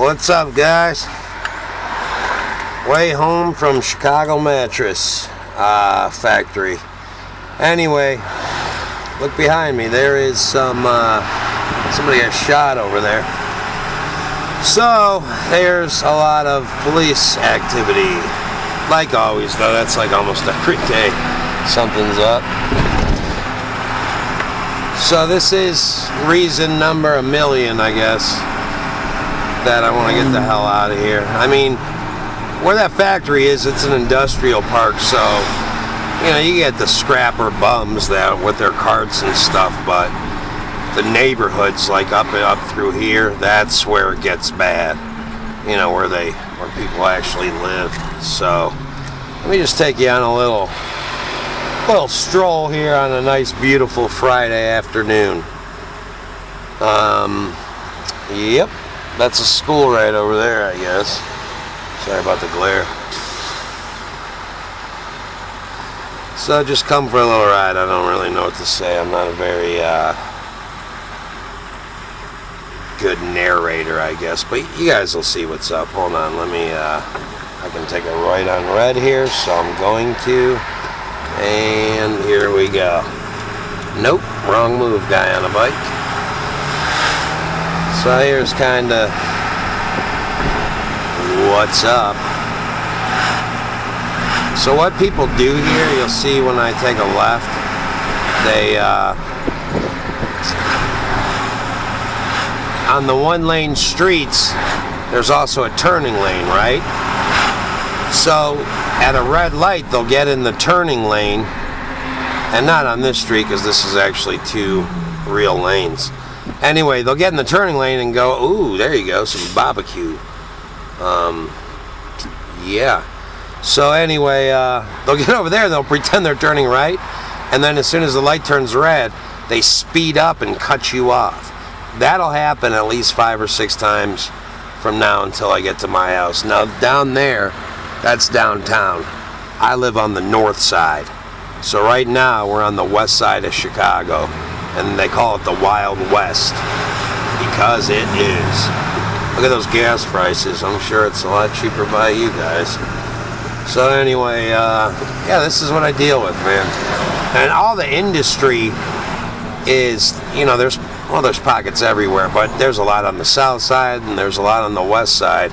What's up, guys? Way home from Chicago Mattress Factory. Anyway, look behind me. There is somebody got shot over there. So there's a lot of police activity. Like always, though, that's like almost every day something's up. So this is reason number a million, I guess, that I want to get the hell out of here. I mean, where that factory is, it's an industrial park, so, you know, you get the scrapper bums that with their carts and stuff, but the neighborhoods, like up through here, that's where it gets bad. You know, where people actually live. So, let me just take you on a little stroll here on a nice, beautiful Friday afternoon. Yep. That's a school right over there, I guess. Sorry about the glare. So just come for a little ride. I don't really know what to say. I'm not a very good narrator, I guess. But you guys will see what's up. Hold on. Let me, I can take a right on red here, so I'm going to. And here we go. Nope. Wrong move, guy on a bike. So here's kind of what's up. So what people do here, you'll see when I take a left, they, on the one-lane streets, there's also a turning lane, right? So at a red light, they'll get in the turning lane, and not on this street because this is actually two real lanes. Anyway, they'll get in the turning lane and go, ooh, there you go, some barbecue. Yeah. So anyway, they'll get over there, they'll pretend they're turning right, and then as soon as the light turns red, they speed up and cut you off. That'll happen at least 5 or 6 times from now until I get to my house. Now, down there, that's downtown. I live on the north side. So right now, we're on the west side of Chicago. And they call it the Wild West because it is. Look at those gas prices. I'm sure it's a lot cheaper by you guys. So anyway, yeah, this is what I deal with, man. And all the industry is, you know, there's pockets everywhere, but there's a lot on the south side and there's a lot on the west side.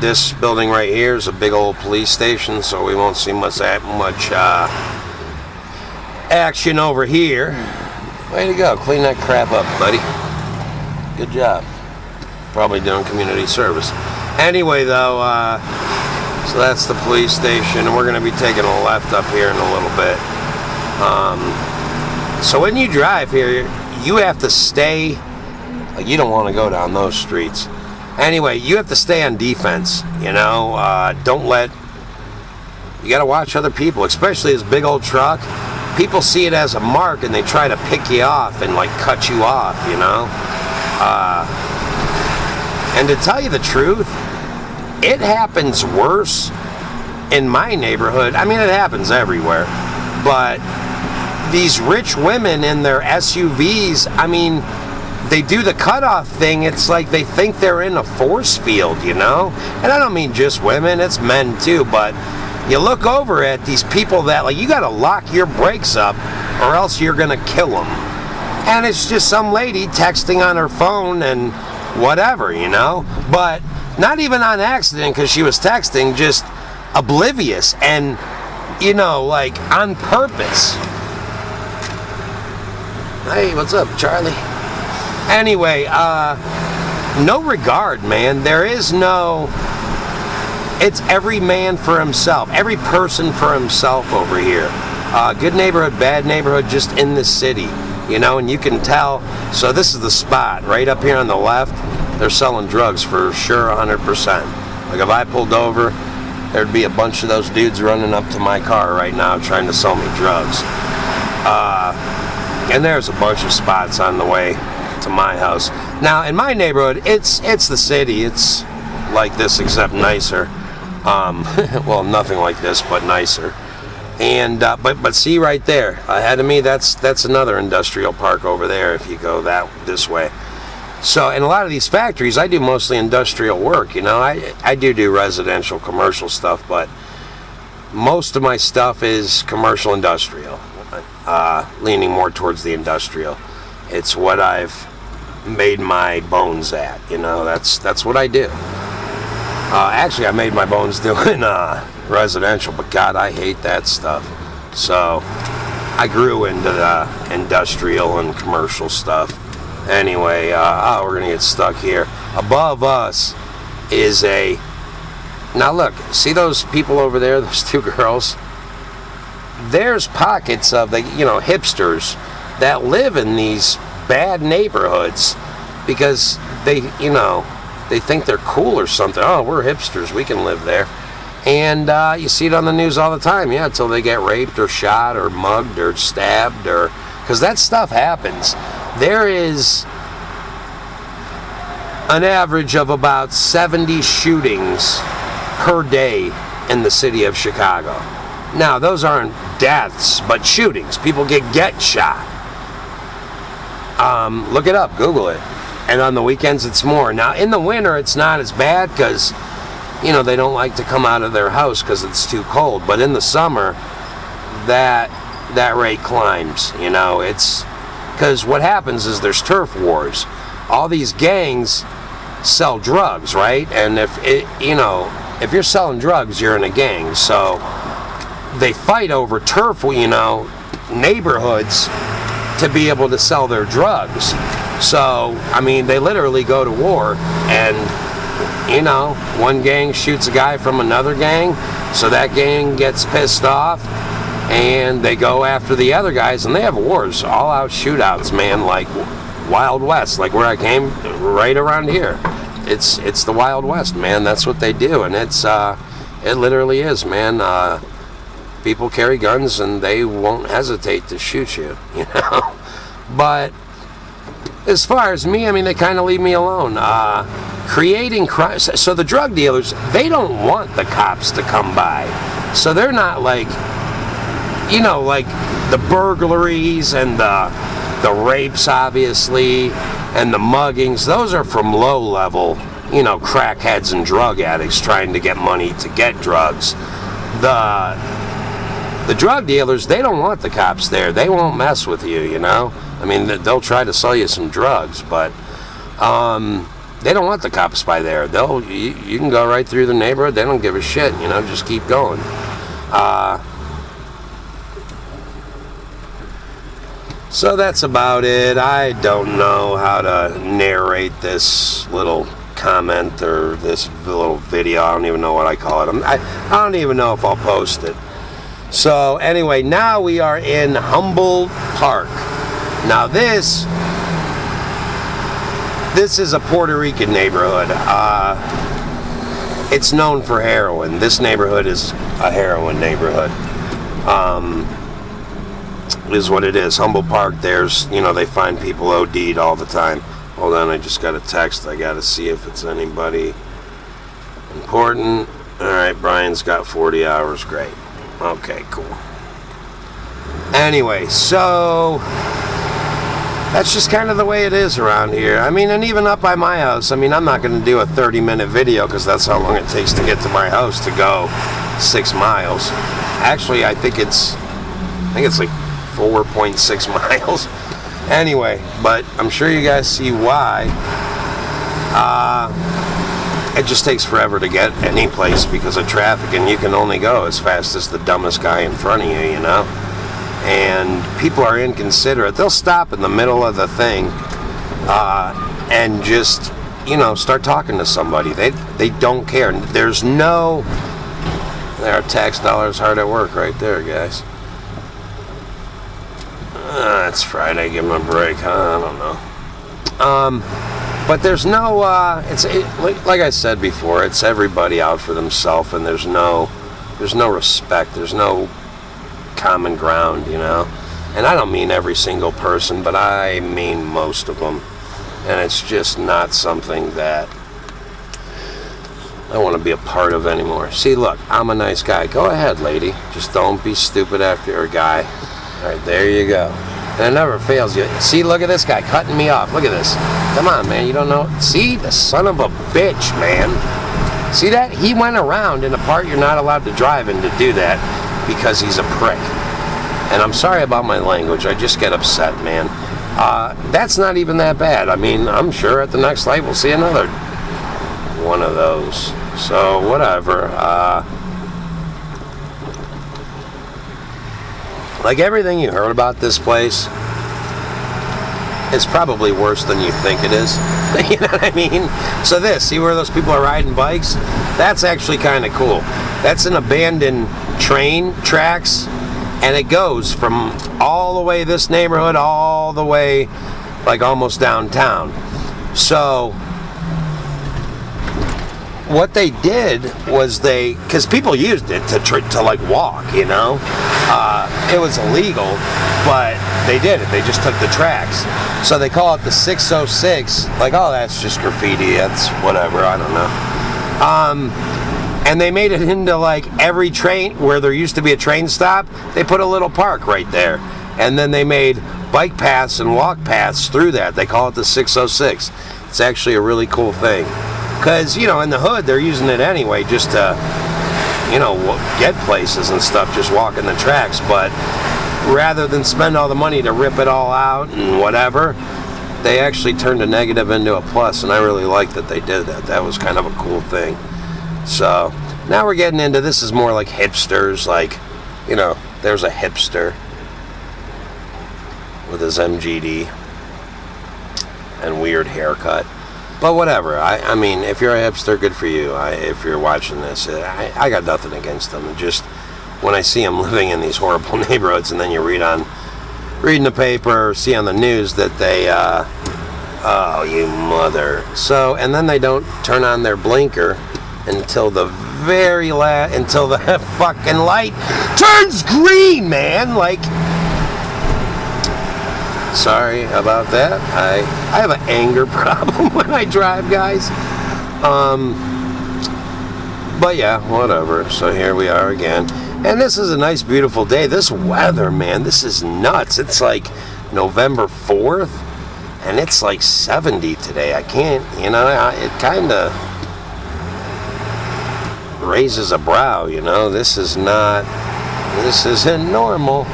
This building right here is a big old police station, so we won't see much action over here. Way to go. Clean that crap up, buddy. Good job. Probably doing community service. Anyway, though, so that's the police station, and we're going to be taking a left up here in a little bit. So when you drive here, you have to stay, like, you don't want to go down those streets. Anyway, you have to stay on defense, you know. You got to watch other people, especially this big old truck. People see it as a mark and they try to pick you off and like cut you off, you know. And to tell you the truth, it happens worse in my neighborhood. I mean, it happens everywhere. But these rich women in their SUVs, I mean, they do the cutoff thing. It's like they think they're in a force field, you know. And I don't mean just women, it's men too, but you look over at these people that, like, you got to lock your brakes up or else you're going to kill them. And it's just some lady texting on her phone and whatever, you know. But not even on accident because she was texting, just oblivious and, you know, like on purpose. Hey, what's up, Charlie? Anyway, no regard, man. There is no... It's every man for himself, every person for himself over here. Good neighborhood, bad neighborhood, just in the city, you know, and you can tell. So this is the spot, right up here on the left, they're selling drugs for sure 100%. Like if I pulled over, there'd be a bunch of those dudes running up to my car right now trying to sell me drugs. And there's a bunch of spots on the way to my house. Now, in my neighborhood, it's the city. It's like this except nicer. Well, nothing like this, but nicer. And but see right there ahead of me, that's another industrial park over there if you go this way. So, in a lot of these factories, I do mostly industrial work, you know. I do residential, commercial stuff, but most of my stuff is commercial industrial, leaning more towards the industrial. It's what I've made my bones at, you know. That's what I do. Actually, I made my bones doing residential, but God, I hate that stuff. So I grew into the industrial and commercial stuff. Anyway, we're gonna get stuck here. Above us is a. Now look, see those people over there? Those two girls. There's pockets of the hipsters that live in these bad neighborhoods because they think they're cool or something. Oh, we're hipsters, we can live there. And you see it on the news all the time, yeah, until they get raped or shot or mugged or stabbed, or because that stuff happens. There is an average of about 70 shootings per day in the city of Chicago. Now, those aren't deaths, but shootings. People get shot. Look it up, Google it. And on the weekends, it's more. Now, in the winter, it's not as bad because, they don't like to come out of their house because it's too cold. But in the summer, that rate climbs. It's because what happens is there's turf wars. All these gangs sell drugs, right? And if you're selling drugs, you're in a gang. So they fight over turf, neighborhoods to be able to sell their drugs. So, they literally go to war, and, one gang shoots a guy from another gang, so that gang gets pissed off, and they go after the other guys, and they have wars, all-out shootouts, man, like Wild West, like where I came, right around here. It's the Wild West, man. That's what they do, and it literally is, man. People carry guns, and they won't hesitate to shoot you, But as far as me, they kind of leave me alone. Creating crime. So the drug dealers, they don't want the cops to come by. So they're not like, like the burglaries and the rapes, obviously, and the muggings. Those are from low-level, crackheads and drug addicts trying to get money to get drugs. The drug dealers, they don't want the cops there. They won't mess with you, they'll try to sell you some drugs, but they don't want the cops by there. You can go right through the neighborhood. They don't give a shit, just keep going. So that's about it. I don't know how to narrate this little comment or this little video. I don't even know what I call it. I don't even know if I'll post it. So anyway, now we are in Humboldt Park. Now this is a Puerto Rican neighborhood. It's known for heroin. This neighborhood is a heroin neighborhood. Is what it is. Humboldt Park, there's, they find people OD'd all the time. Hold on, I just got a text. I got to see if it's anybody important. All right, Brian's got 40 hours. Great. Okay, cool. Anyway, so that's just kind of the way it is around here. And even up by my house, I'm not going to do a 30-minute video because that's how long it takes to get to my house to go 6 miles. Actually, I think it's like 4.6 miles. Anyway, but I'm sure you guys see why. It just takes forever to get any place because of traffic, and you can only go as fast as the dumbest guy in front of you, And people are inconsiderate. They'll stop in the middle of the thing and just, start talking to somebody. They don't care. There are tax dollars hard at work right there, guys. It's Friday. Give them a break, huh? I don't know. But there's no, like I said before, it's everybody out for themselves, and there's no respect, there's no common ground, And I don't mean every single person, but I mean most of them. And it's just not something that I want to be a part of anymore. See, look, I'm a nice guy. Go ahead, lady. Just don't be stupid after a guy. All right, there you go. And it never fails you. See, look at this guy cutting me off. Look at this. Come on, man. You don't know. See, the son of a bitch, man. See that? He went around in a part you're not allowed to drive in to do that because he's a prick. And I'm sorry about my language. I just get upset, man. That's not even that bad. I mean, I'm sure at the next light we'll see another one of those. So, whatever. Like everything you heard about this place, it's probably worse than you think it is. You know what I mean? So see where those people are riding bikes? That's actually kind of cool. That's an abandoned train tracks, and it goes from all the way this neighborhood all the way like almost downtown. So what they did was because people used it to like walk, you know. It was illegal, but they did it. They just took the tracks. So they call it the 606. Like, oh, that's just graffiti. That's whatever. I don't know. And they made it into like every train where there used to be a train stop. They put a little park right there. And then they made bike paths and walk paths through that. They call it the 606. It's actually a really cool thing. Because, you know, in the hood, they're using it anyway just to, you know, get places and stuff, just walking the tracks. But rather than spend all the money to rip it all out and whatever, they actually turned a negative into a plus, and I really like that they did that. That was kind of a cool thing. So now we're getting into, this is more like hipsters, like, you know, there's a hipster with his MGD and weird haircut. But whatever. I mean, if you're a hipster, good for you. If you're watching this, I got nothing against them. Just when I see them living in these horrible neighborhoods, and then you reading the paper or see on the news that they, oh, you mother. So, and then they don't turn on their blinker until the very until the fucking light turns green, man. Like, sorry about that. I have an anger problem when I drive, guys. But yeah, whatever. So here we are again. And this is a nice, beautiful day. This weather, man, this is nuts. It's like November 4th, and it's like 70 today. I can't, you know, it kind of raises a brow, you know. This isn't normal.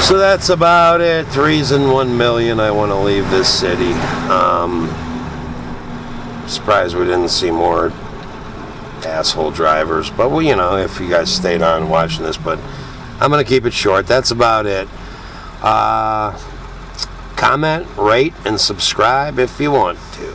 So that's about it. 3's in 1 million. I want to leave this city. Surprised we didn't see more asshole drivers. But, well, you know, if you guys stayed on watching this. But I'm going to keep it short. That's about it. Comment, rate, and subscribe if you want to.